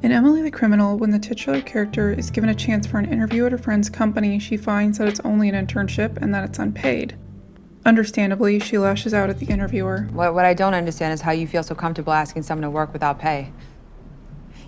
In Emily the Criminal, when the titular character is given a chance for an interview at her friend's company, she finds that it's only an internship and that it's unpaid. Understandably, she lashes out at the interviewer. What I don't understand is how you feel so comfortable asking someone to work without pay.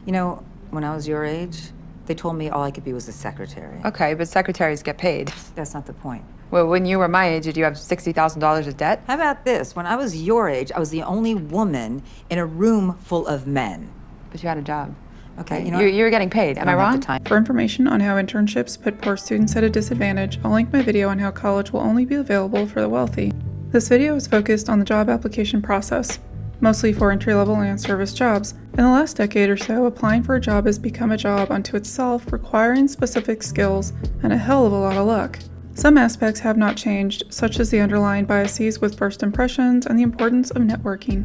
You know, when I was your age, they told me all I could be was a secretary. Okay, but secretaries get paid. That's not the point. Well, when you were my age, did you have $60,000 of debt? How about this? When I was your age, I was the only woman in a room full of men. But you had a job. Okay, you were getting paid. Am I wrong? For information on how internships put poor students at a disadvantage, I'll link my video on how college will only be available for the wealthy. This video is focused on the job application process, mostly for entry-level and service jobs. In the last decade or so, applying for a job has become a job unto itself, requiring specific skills and a hell of a lot of luck. Some aspects have not changed, such as the underlying biases with first impressions and the importance of networking.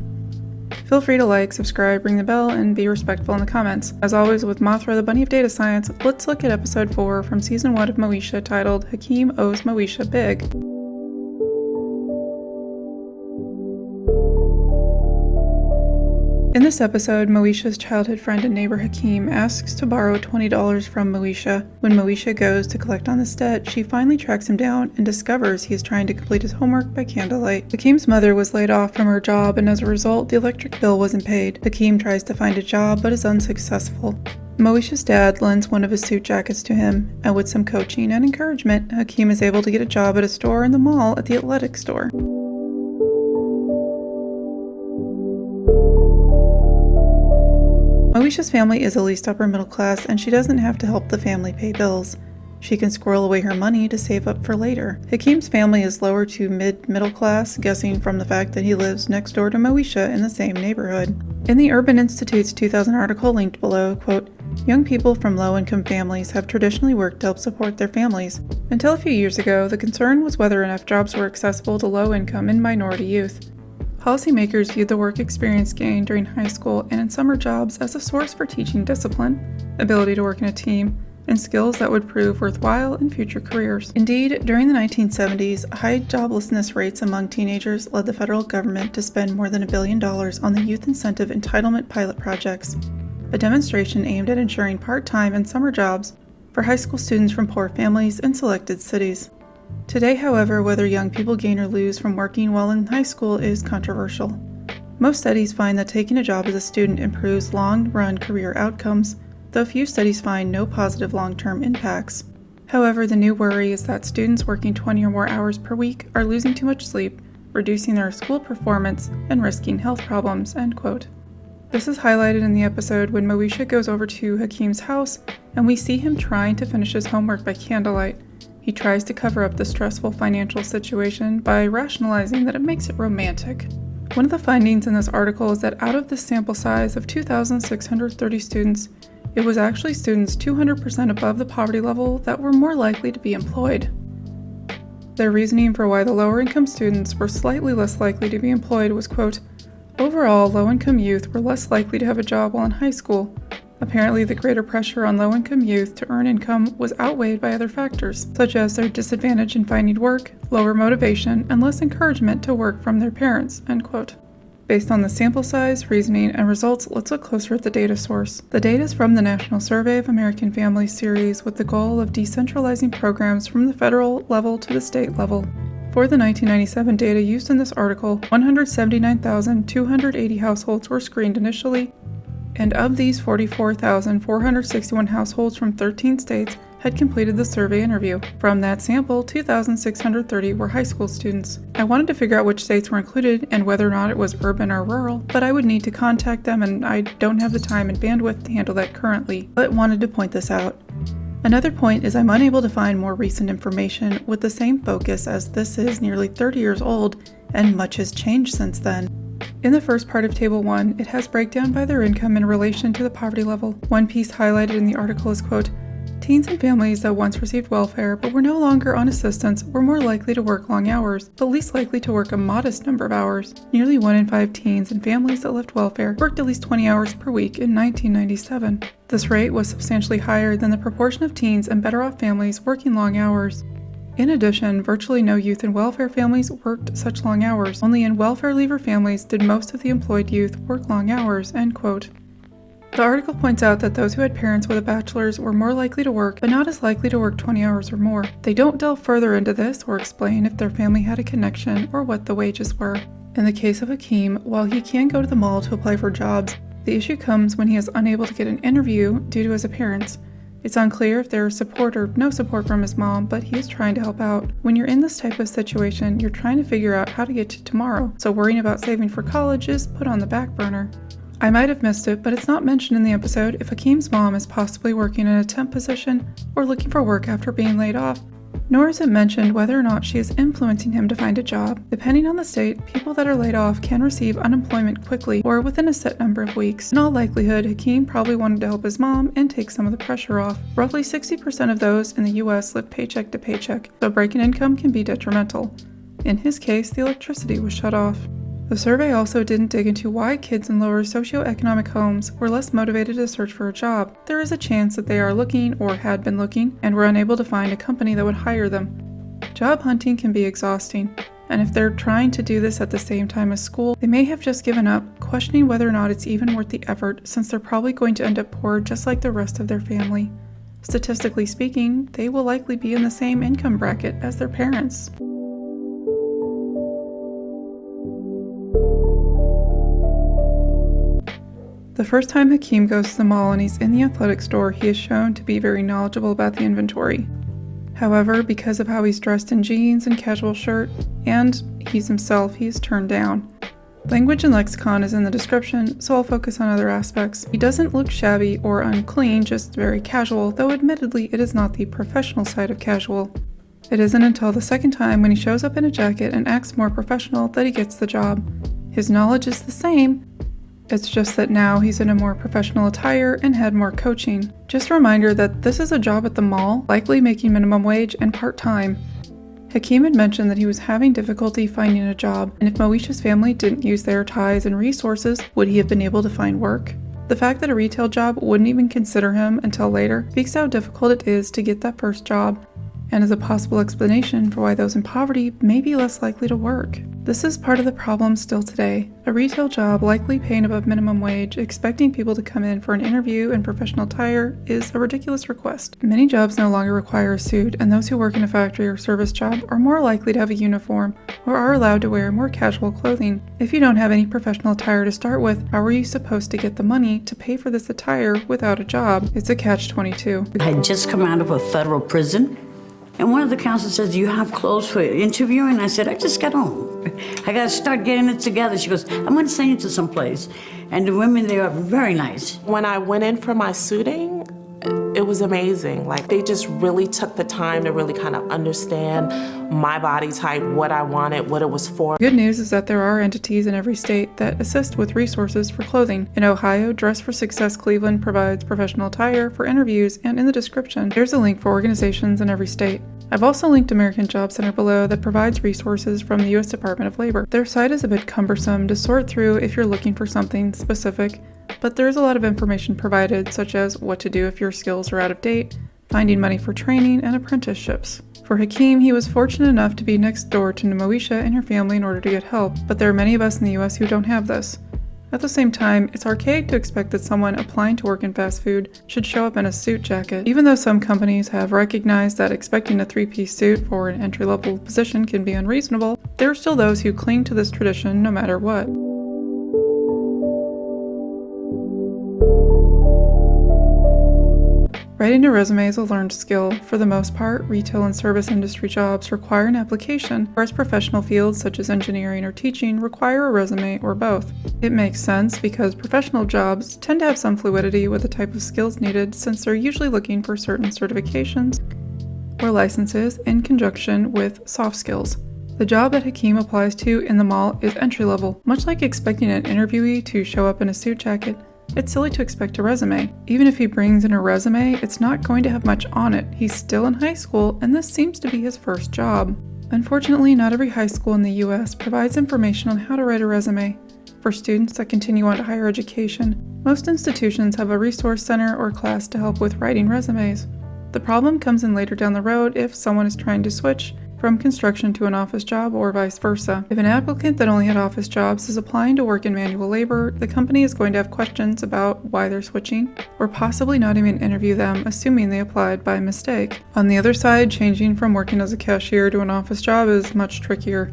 Feel free to like, subscribe, ring the bell, and be respectful in the comments. As always with Mothra, the Bunny of Data Science, let's look at episode 4 from season 1 of Moesha titled Hakeem Owes Moesha Big. In this episode, Moesha's childhood friend and neighbor Hakeem asks to borrow $20 from Moesha. When Moesha goes to collect on this debt, she finally tracks him down and discovers he is trying to complete his homework by candlelight. Hakeem's mother was laid off from her job, and as a result, the electric bill wasn't paid. Hakeem tries to find a job but is unsuccessful. Moesha's dad lends one of his suit jackets to him, and with some coaching and encouragement, Hakeem is able to get a job at a store in the mall at the athletic store. Moesha's family is at least upper middle class, and she doesn't have to help the family pay bills. She can squirrel away her money to save up for later. Hakeem's family is lower to mid-middle class, guessing from the fact that he lives next door to Moesha in the same neighborhood. In the Urban Institute's 2000 article linked below, quote, "Young people from low-income families have traditionally worked to help support their families. Until a few years ago, the concern was whether enough jobs were accessible to low-income and minority youth. Policymakers viewed the work experience gained during high school and in summer jobs as a source for teaching discipline, ability to work in a team, and skills that would prove worthwhile in future careers. Indeed, during the 1970s, high joblessness rates among teenagers led the federal government to spend more than $1 billion on the Youth Incentive Entitlement Pilot Projects, a demonstration aimed at ensuring part-time and summer jobs for high school students from poor families in selected cities. Today, however, whether young people gain or lose from working while in high school is controversial. Most studies find that taking a job as a student improves long-run career outcomes, though few studies find no positive long-term impacts. However, the new worry is that students working 20 or more hours per week are losing too much sleep, reducing their school performance, and risking health problems, end quote. This is highlighted in the episode when Moesha goes over to Hakeem's house, and we see him trying to finish his homework by candlelight. He tries to cover up the stressful financial situation by rationalizing that it makes it romantic. One of the findings in this article is that out of the sample size of 2,630 students, it was actually students 200% above the poverty level that were more likely to be employed. Their reasoning for why the lower-income students were slightly less likely to be employed was, quote, "Overall, low-income youth were less likely to have a job while in high school. Apparently, the greater pressure on low-income youth to earn income was outweighed by other factors, such as their disadvantage in finding work, lower motivation, and less encouragement to work from their parents," end quote. Based on the sample size, reasoning, and results, let's look closer at the data source. The data is from the National Survey of American Families series with the goal of decentralizing programs from the federal level to the state level. For the 1997 data used in this article, 179,280 households were screened initially, and of these, 44,461 households from 13 states had completed the survey interview. From that sample, 2,630 were high school students. I wanted to figure out which states were included and whether or not it was urban or rural, but I would need to contact them, and I don't have the time and bandwidth to handle that currently, but wanted to point this out. Another point is I'm unable to find more recent information with the same focus, as this is nearly 30 years old and much has changed since then. In the first part of Table 1, it has breakdown by their income in relation to the poverty level. One piece highlighted in the article is, quote, "Teens and families that once received welfare but were no longer on assistance were more likely to work long hours, but least likely to work a modest number of hours. Nearly 1 in 5 teens and families that left welfare worked at least 20 hours per week in 1997. This rate was substantially higher than the proportion of teens and better-off families working long hours. In addition, virtually no youth in welfare families worked such long hours. Only in welfare leaver families did most of the employed youth work long hours," end quote. The article points out that those who had parents with a bachelor's were more likely to work, but not as likely to work 20 hours or more. They don't delve further into this or explain if their family had a connection or what the wages were. In the case of Hakeem, while he can go to the mall to apply for jobs, the issue comes when he is unable to get an interview due to his appearance. It's unclear if there is support or no support from his mom, but he is trying to help out. When you're in this type of situation, you're trying to figure out how to get to tomorrow, so worrying about saving for college is put on the back burner. I might have missed it, but it's not mentioned in the episode if Hakeem's mom is possibly working in a temp position or looking for work after being laid off, nor is it mentioned whether or not she is influencing him to find a job. Depending on the state, people that are laid off can receive unemployment quickly or within a set number of weeks. In all likelihood, Hakeem probably wanted to help his mom and take some of the pressure off. Roughly 60% of those in the US live paycheck to paycheck, so breaking income can be detrimental. In his case, the electricity was shut off. The survey also didn't dig into why kids in lower socioeconomic homes were less motivated to search for a job. There is a chance that they are looking or had been looking and were unable to find a company that would hire them. Job hunting can be exhausting, and if they're trying to do this at the same time as school, they may have just given up, questioning whether or not it's even worth the effort since they're probably going to end up poor just like the rest of their family. Statistically speaking, they will likely be in the same income bracket as their parents. The first time Hakeem goes to the mall and he's in the athletic store, he is shown to be very knowledgeable about the inventory. However, because of how he's dressed in jeans and casual shirt, and he's himself, he is turned down. Language and lexicon is in the description, so I'll focus on other aspects. He doesn't look shabby or unclean, just very casual, though admittedly it is not the professional side of casual. It isn't until the second time when he shows up in a jacket and acts more professional that he gets the job. His knowledge is the same, it's just that now he's in a more professional attire and had more coaching. Just a reminder that this is a job at the mall, likely making minimum wage and part-time. Hakeem had mentioned that he was having difficulty finding a job, and if Moesha's family didn't use their ties and resources, would he have been able to find work? The fact that a retail job wouldn't even consider him until later speaks how difficult it is to get that first job, and is a possible explanation for why those in poverty may be less likely to work. This is part of the problem still today. A retail job likely paying above minimum wage, expecting people to come in for an interview in professional attire is a ridiculous request. Many jobs no longer require a suit, and those who work in a factory or service job are more likely to have a uniform or are allowed to wear more casual clothing. If you don't have any professional attire to start with, how are you supposed to get the money to pay for this attire without a job? It's a catch-22. I had just come out of a federal prison. And one of the counselors says, "Do you have clothes for interviewing?" I said, "I just got home. I got to start getting it together." She goes, "I'm going to send you to some place." And the women there are very nice. When I went in for my suiting, it was amazing. Like, they just really took the time to really kind of understand my body type, what I wanted, what it was for. Good news is that there are entities in every state that assist with resources for clothing. In Ohio, Dress for Success Cleveland provides professional attire for interviews, and in the description, there's a link for organizations in every state. I've also linked American Job Center below that provides resources from the U.S. Department of Labor. Their site is a bit cumbersome to sort through if you're looking for something specific, but there is a lot of information provided, such as what to do if your skills are out of date, finding money for training, and apprenticeships. For Hakeem, he was fortunate enough to be next door to Moesha and her family in order to get help, but there are many of us in the US who don't have this. At the same time, it's archaic to expect that someone applying to work in fast food should show up in a suit jacket. Even though some companies have recognized that expecting a three-piece suit for an entry-level position can be unreasonable, there are still those who cling to this tradition no matter what. Writing a resume is a learned skill. For the most part, retail and service industry jobs require an application, whereas professional fields such as engineering or teaching require a resume or both. It makes sense because professional jobs tend to have some fluidity with the type of skills needed since they're usually looking for certain certifications or licenses in conjunction with soft skills. The job that Hakeem applies to in the mall is entry-level. Much like expecting an interviewee to show up in a suit jacket, it's silly to expect a resume. Even if he brings in a resume, it's not going to have much on it. He's still in high school, and this seems to be his first job. Unfortunately, not every high school in the US provides information on how to write a resume. For students that continue on to higher education, most institutions have a resource center or class to help with writing resumes. The problem comes in later down the road if someone is trying to switch from construction to an office job or vice versa. If an applicant that only had office jobs is applying to work in manual labor, the company is going to have questions about why they're switching, or possibly not even interview them, assuming they applied by mistake. On the other side, changing from working as a cashier to an office job is much trickier.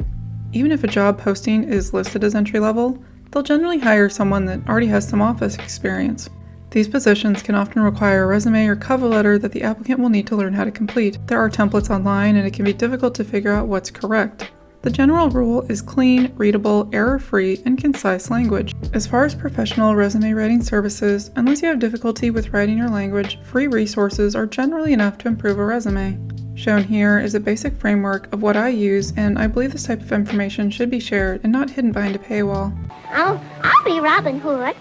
Even if a job posting is listed as entry level, they'll generally hire someone that already has some office experience. These positions can often require a resume or cover letter that the applicant will need to learn how to complete. There are templates online and it can be difficult to figure out what's correct. The general rule is clean, readable, error-free, and concise language. As far as professional resume writing services, unless you have difficulty with writing your language, free resources are generally enough to improve a resume. Shown here is a basic framework of what I use, and I believe this type of information should be shared and not hidden behind a paywall. I'll be Robin Hood.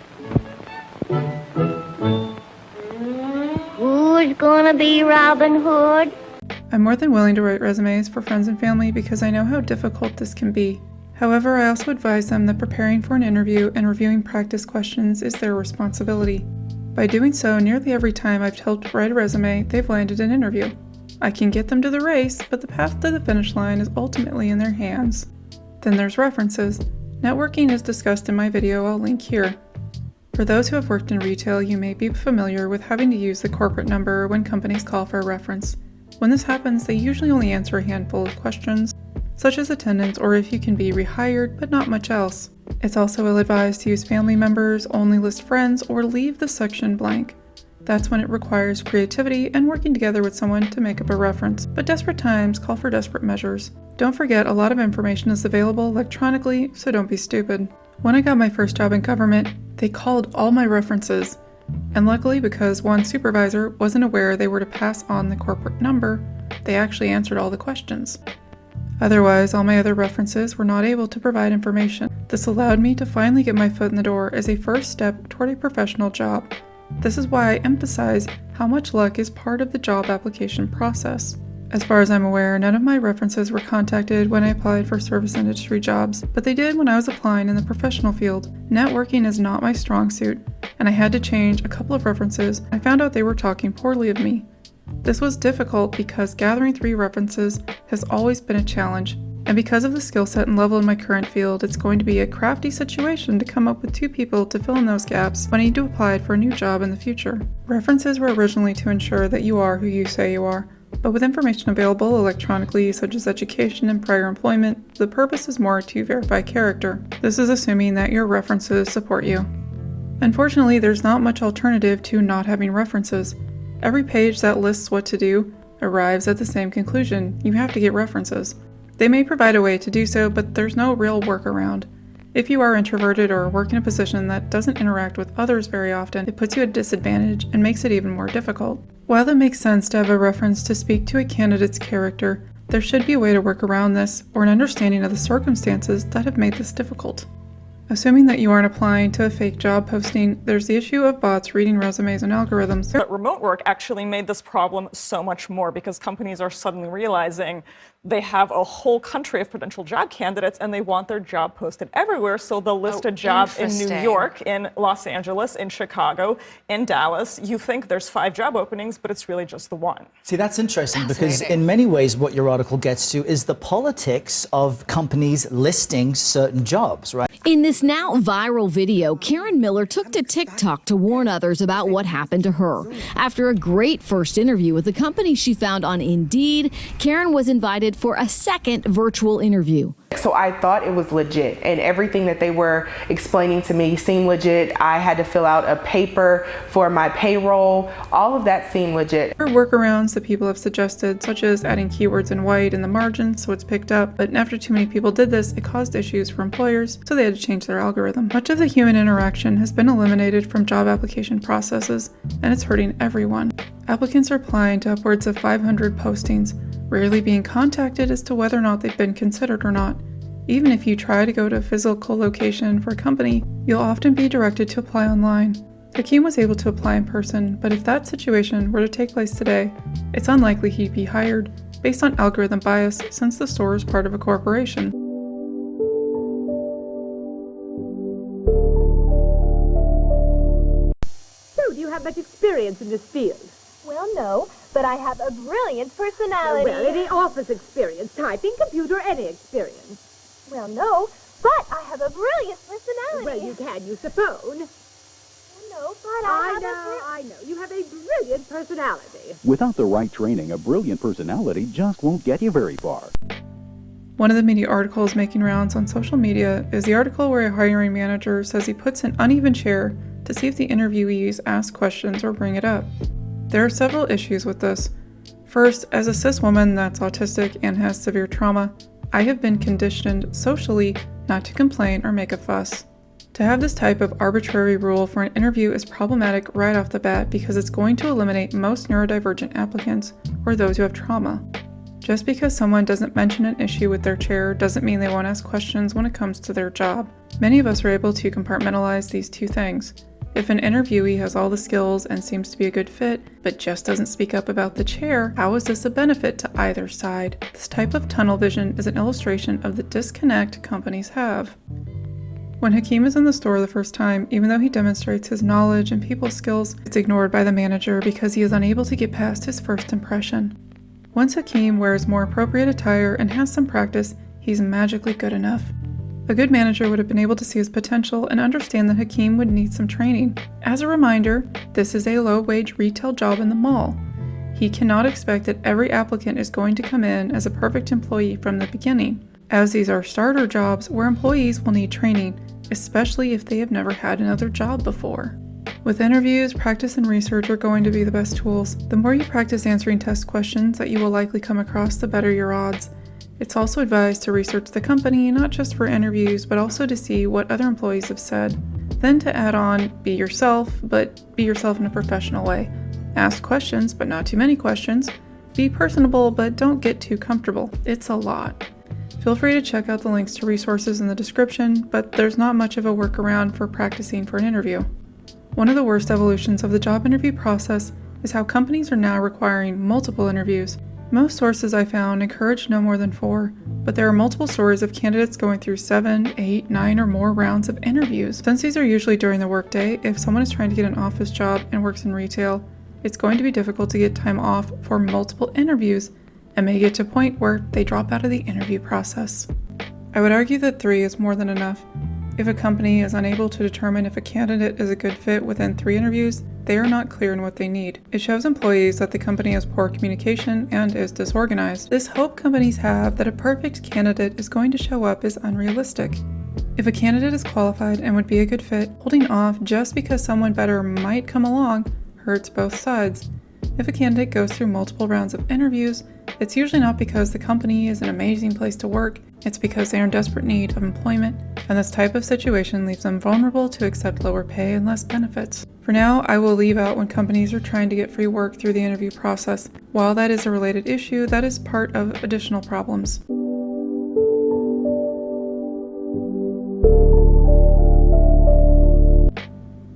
Who's gonna be Robin Hood? I'm more than willing to write resumes for friends and family because I know how difficult this can be. However, I also advise them that preparing for an interview and reviewing practice questions is their responsibility. By doing so, nearly every time I've helped write a resume, they've landed an interview. I can get them to the race, but the path to the finish line is ultimately in their hands. Then there's references. Networking is discussed in my video I'll link here. For those who have worked in retail, you may be familiar with having to use the corporate number when companies call for a reference. When this happens, they usually only answer a handful of questions, such as attendance or if you can be rehired, but not much else. It's also ill-advised to use family members, only list friends, or leave the section blank. That's when it requires creativity and working together with someone to make up a reference. But desperate times call for desperate measures. Don't forget, a lot of information is available electronically, so don't be stupid. When I got my first job in government, they called all my references. And luckily, because one supervisor wasn't aware they were to pass on the corporate number, they actually answered all the questions. Otherwise, all my other references were not able to provide information. This allowed me to finally get my foot in the door as a first step toward a professional job. This is why I emphasize how much luck is part of the job application process. As far as I'm aware, none of my references were contacted when I applied for service industry jobs, but they did when I was applying in the professional field. Networking is not my strong suit, and I had to change a couple of references. I found out they were talking poorly of me. This was difficult because gathering 3 references has always been a challenge, and because of the skill set and level in my current field, it's going to be a crafty situation to come up with 2 people to fill in those gaps when I need to apply for a new job in the future. References were originally to ensure that you are who you say you are, but with information available electronically, such as education and prior employment, the purpose is more to verify character. This is assuming that your references support you. Unfortunately, there's not much alternative to not having references. Every page that lists what to do arrives at the same conclusion: you have to get references. They may provide a way to do so, but there's no real workaround. If you are introverted or work in a position that doesn't interact with others very often, it puts you at a disadvantage and makes it even more difficult. While it makes sense to have a reference to speak to a candidate's character, there should be a way to work around this, or an understanding of the circumstances that have made this difficult. Assuming that you aren't applying to a fake job posting, there's the issue of bots reading resumes and algorithms. But remote work actually made this problem so much more because companies are suddenly realizing they have a whole country of potential job candidates and they want their job posted everywhere. So they'll list a job in New York, in Los Angeles, in Chicago, in Dallas. You think there's 5 job openings, but it's really just the one. See, that's interesting because in many ways what your article gets to is the politics of companies listing certain jobs, right? In this now viral video, Karen Miller took to TikTok to warn others about what happened to her. After a great first interview with the company she found on Indeed, Karen was invited for a second virtual interview. So I thought it was legit, and everything that they were explaining to me seemed legit. I had to fill out a paper for my payroll. All of that seemed legit. There are workarounds that people have suggested, such as adding keywords in white in the margin so it's picked up, but after too many people did this, it caused issues for employers, so they had to change their algorithm. Much of the human interaction has been eliminated from job application processes, and it's hurting everyone. Applicants are applying to upwards of 500 postings, rarely being contacted as to whether or not they've been considered or not. Even if you try to go to a physical location for a company, you'll often be directed to apply online. Hakeem was able to apply in person, but if that situation were to take place today, it's unlikely he'd be hired based on algorithm bias since the store is part of a corporation. So, do you have much experience in this field? Well, no, but I have a brilliant personality. Well, any office experience, typing, computer, any experience. Well, no, but I have a brilliant personality. Well, you can use the phone. No, but I know. You have a brilliant personality. Without the right training, a brilliant personality just won't get you very far. One of the media articles making rounds on social media is the article where a hiring manager says he puts an uneven chair to see if the interviewees ask questions or bring it up. There are several issues with this. First, as a cis woman that's autistic and has severe trauma, I have been conditioned socially not to complain or make a fuss. To have this type of arbitrary rule for an interview is problematic right off the bat because it's going to eliminate most neurodivergent applicants or those who have trauma. Just because someone doesn't mention an issue with their chair doesn't mean they won't ask questions when it comes to their job. Many of us are able to compartmentalize these two things. If an interviewee has all the skills and seems to be a good fit, but just doesn't speak up about the chair, how is this a benefit to either side? This type of tunnel vision is an illustration of the disconnect companies have. When Hakeem is in the store the first time, even though he demonstrates his knowledge and people skills, it's ignored by the manager because he is unable to get past his first impression. Once Hakeem wears more appropriate attire and has some practice, he's magically good enough. A good manager would have been able to see his potential and understand that Hakeem would need some training. As a reminder, this is a low-wage retail job in the mall. He cannot expect that every applicant is going to come in as a perfect employee from the beginning, as these are starter jobs where employees will need training, especially if they have never had another job before. With interviews, practice and research are going to be the best tools. The more you practice answering test questions that you will likely come across, the better your odds. It's also advised to research the company, not just for interviews, but also to see what other employees have said. Then to add on, be yourself, but be yourself in a professional way. Ask questions, but not too many questions. Be personable, but don't get too comfortable. It's a lot. Feel free to check out the links to resources in the description, but there's not much of a workaround for practicing for an interview. One of the worst evolutions of the job interview process is how companies are now requiring multiple interviews. Most sources I found encourage no more than 4, but there are multiple stories of candidates going through 7, 8, 9 or more rounds of interviews. Since these are usually during the workday, if someone is trying to get an office job and works in retail, it's going to be difficult to get time off for multiple interviews and may get to a point where they drop out of the interview process. I would argue that 3 is more than enough. If a company is unable to determine if a candidate is a good fit within 3 interviews, they are not clear in what they need. It shows employees that the company has poor communication and is disorganized. This hope companies have that a perfect candidate is going to show up is unrealistic. If a candidate is qualified and would be a good fit, holding off just because someone better might come along hurts both sides. If a candidate goes through multiple rounds of interviews, it's usually not because the company is an amazing place to work, it's because they are in desperate need of employment, and this type of situation leaves them vulnerable to accept lower pay and less benefits. For now, I will leave out when companies are trying to get free work through the interview process. While that is a related issue, that is part of additional problems.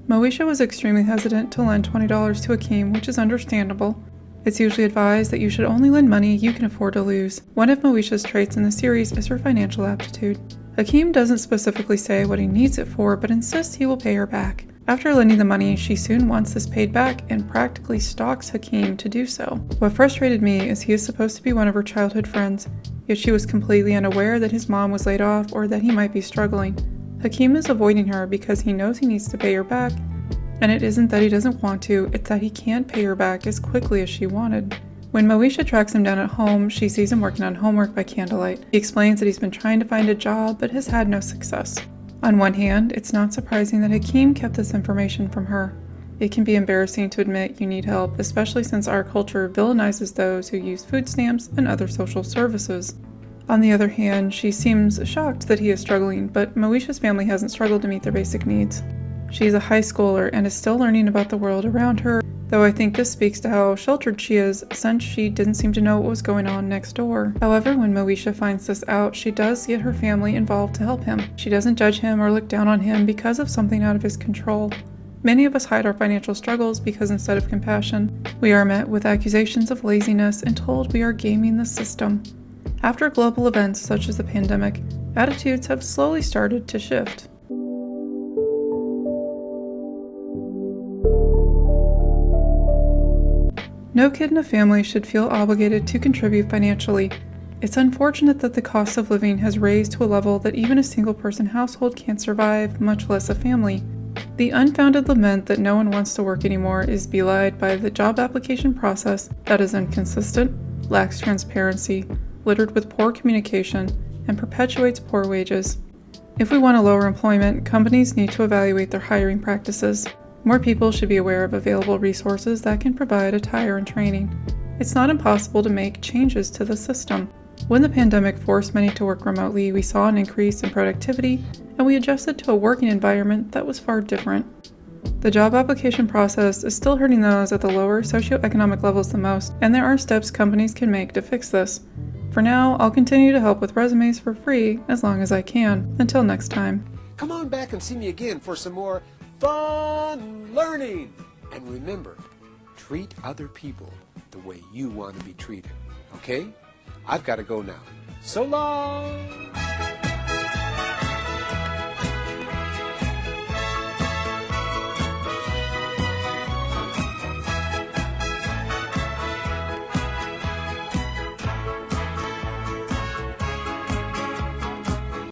Moesha was extremely hesitant to lend $20 to Hakeem, which is understandable. It's usually advised that you should only lend money you can afford to lose. One of Moesha's traits in the series is her financial aptitude. Hakeem doesn't specifically say what he needs it for, but insists he will pay her back. After lending the money, she soon wants this paid back and practically stalks Hakeem to do so. What frustrated me is he is supposed to be one of her childhood friends, yet she was completely unaware that his mom was laid off or that he might be struggling. Hakeem is avoiding her because he knows he needs to pay her back, and it isn't that he doesn't want to, it's that he can't pay her back as quickly as she wanted. When Moesha tracks him down at home, she sees him working on homework by candlelight. He explains that he's been trying to find a job but has had no success. On one hand, it's not surprising that Hakeem kept this information from her. It can be embarrassing to admit you need help, especially since our culture villainizes those who use food stamps and other social services. On the other hand, she seems shocked that he is struggling, but Moesha's family hasn't struggled to meet their basic needs. She's a high schooler and is still learning about the world around her, though I think this speaks to how sheltered she is since she didn't seem to know what was going on next door. However, when Moesha finds this out, she does get her family involved to help him. She doesn't judge him or look down on him because of something out of his control. Many of us hide our financial struggles because instead of compassion, we are met with accusations of laziness and told we are gaming the system. After global events such as the pandemic, attitudes have slowly started to shift. No kid in a family should feel obligated to contribute financially. It's unfortunate that the cost of living has raised to a level that even a single-person household can't survive, much less a family. The unfounded lament that no one wants to work anymore is belied by the job application process that is inconsistent, lacks transparency, littered with poor communication, and perpetuates poor wages. If we want to lower employment, companies need to evaluate their hiring practices. More people should be aware of available resources that can provide attire and training. It's not impossible to make changes to the system. When the pandemic forced many to work remotely, we saw an increase in productivity, and we adjusted to a working environment that was far different. The job application process is still hurting those at the lower socioeconomic levels the most, and there are steps companies can make to fix this. For now, I'll continue to help with resumes for free as long as I can. Until next time. Come on back and see me again for some more fun learning. And remember, treat other people the way you want to be treated. Okay? I've got to go now. So long!